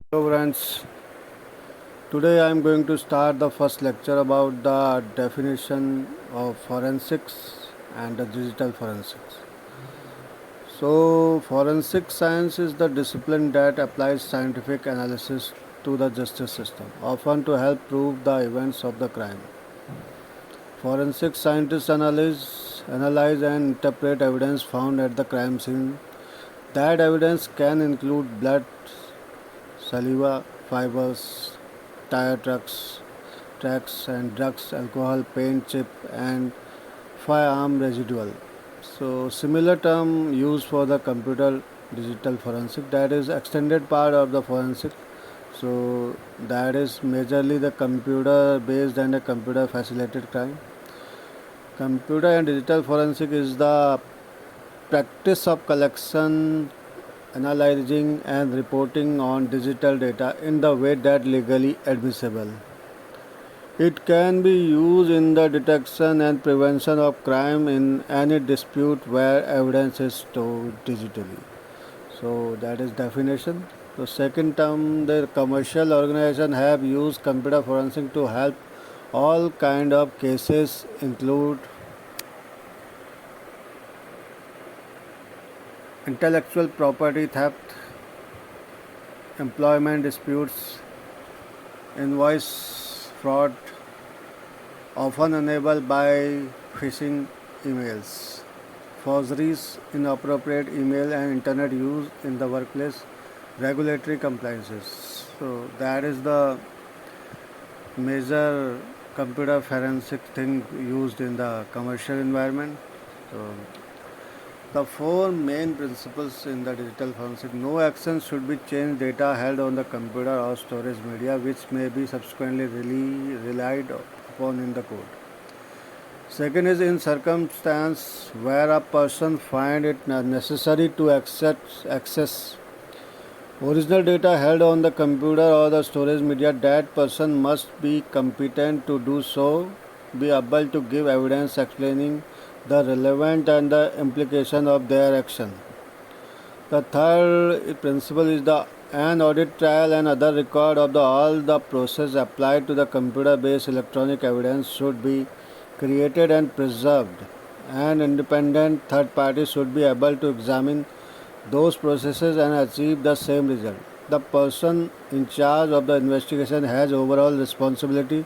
Hello friends, today I am going to start the first lecture about the definition of forensics and the digital forensics. So, forensic science is the discipline that applies scientific analysis to the justice system, often to help prove the events of the crime. Forensic scientists analyze and interpret evidence found at the crime scene. That evidence can include blood, saliva, fibers, tire tracks and drugs, alcohol, paint chip and firearm residual. So similar term used for the computer digital forensic, that is extended part of the forensic. So that is majorly the computer based and a computer facilitated crime. Computer and digital forensic is the practice of collection, analyzing and reporting on digital data in the way that legally admissible. It can be used in the detection and prevention of crime in any dispute where evidence is stored digitally. So that is definition. The second term, the commercial organization have used computer forensic to help all kind of cases include intellectual property theft, employment disputes, invoice fraud, often enabled by phishing emails, forgeries, inappropriate email and internet use in the workplace, regulatory compliances. So that is the major computer forensic thing used in the commercial environment. So the four main principles in the digital forensic: no action should be changed data held on the computer or storage media which may be subsequently relied upon in the code. Second is in circumstance where a person find it necessary to access original data held on the computer or the storage media, that person must be competent to do so, be able to give evidence explaining the relevant and the implication of their action. The third principle is the an audit trail and other record of all the process applied to the computer-based electronic evidence should be created and preserved. An independent third party should be able to examine those processes and achieve the same result. The person in charge of the investigation has overall responsibility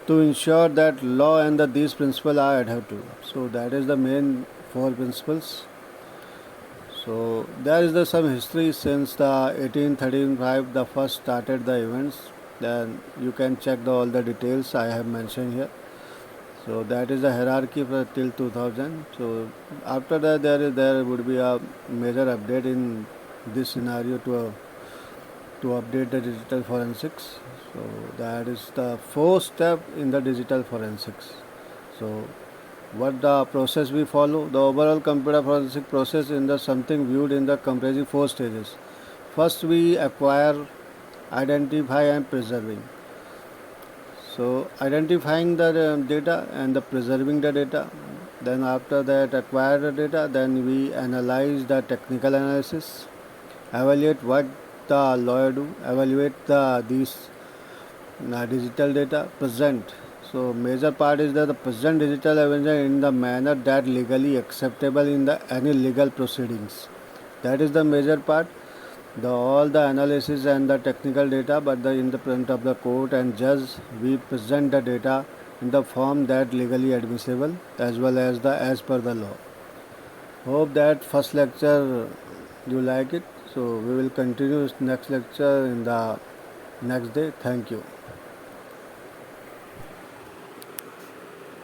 to ensure that law and these principles are adhered to. So that is the main four principles. So there is some history since the 1835 the first started the events. Then you can check all the details I have mentioned here. So that is the hierarchy for till 2000. So after that there would be a major update in this scenario to update the digital forensics. So that is the fourth step in the digital forensics. So what the process we follow? The overall computer forensic process in the something viewed in the comprising four stages. First we acquire, identify and preserving. So identifying the data and the preserving the data. Then after that acquire the data, then we analyze the technical analysis, evaluate what the lawyer do, evaluate these digital data, present. So major part is that the present digital evidence in the manner that legally acceptable in the any legal proceedings. That is the major part. The all the analysis and the technical data, but in the front of the court and judge, we present the data in the form that legally admissible as well as the as per the law. Hope that first lecture you like it. So we will continue next lecture in the next day. Thank you.